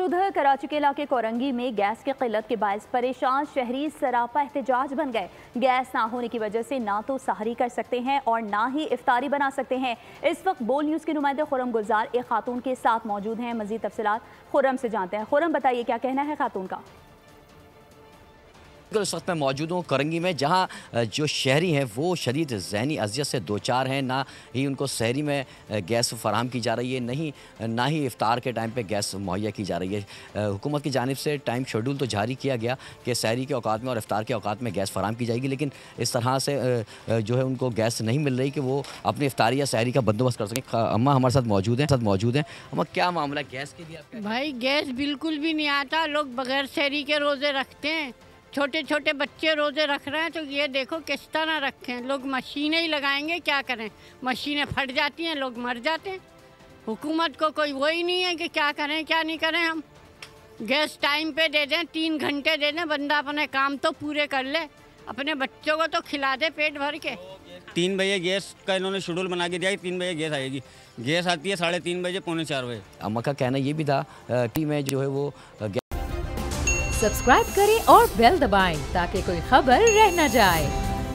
तो उधर कराची के इलाके कोरंगी में गैस की किल्लत के बायस परेशान शहरी सरापा एहतजाज बन गए। गैस ना होने की वजह से ना तो सहरी कर सकते हैं और ना ही इफ्तारी बना सकते हैं। इस वक्त बोल न्यूज़ के नुमाइंदे खुरम गुलजार एक खातून के साथ मौजूद हैं। मजीद तफसीलात खुरम से जानते हैं। खुरम, बताइए क्या कहना है खातून का। इस वक्त मैं मौजूद हूँ करंगी में, जहाँ जो शहरी हैं वो शदीद ज़हनी अज़ियत से दो चार हैं। ना ही उनको सहरी में गैस फराहम की जा रही है, ना ही इफ्तार के टाइम पे गैस मुहैया की जा रही है। हुकूमत की जानिब से टाइम शेड्यूल तो जारी किया गया कि सहरी के औकात में और इफ्तार के औकात में गैस फराहम की जाएगी, लेकिन इस तरह से जो है उनको गैस नहीं मिल रही कि वो अपनी इफ्तारी या सहरी का बंदोबस्त कर सकें। अम्मा हमारे साथ मौजूद हैं। अम्मा, क्या मामला है गैस के लिए? भाई गैस बिल्कुल भी नहीं आता। लोग बगैर सहरी के रोज़े रखते हैं। छोटे छोटे बच्चे रोज़े रख रहे हैं, तो ये देखो किस तरह रखें। लोग मशीनें ही लगाएंगे, क्या करें। मशीनें फट जाती हैं, लोग मर जाते हैं। हुकूमत को कोई वही नहीं है कि क्या करें क्या नहीं करें। हम गैस टाइम पे दे दें, 3 घंटे दे दें, बंदा अपने काम तो पूरे कर ले, अपने बच्चों को तो खिला दे पेट भर के। 3 बजे गैस का इन्होंने शेड्यूल बना के दिया कि 3 बजे गैस आएगी। गैस आती है 3:30 बजे, पौने 4 बजे। अम्मा का कहना ये भी था कि मैं जो है वो सब्सक्राइब करें और बेल दबाएं ताकि कोई खबर रह न जाए।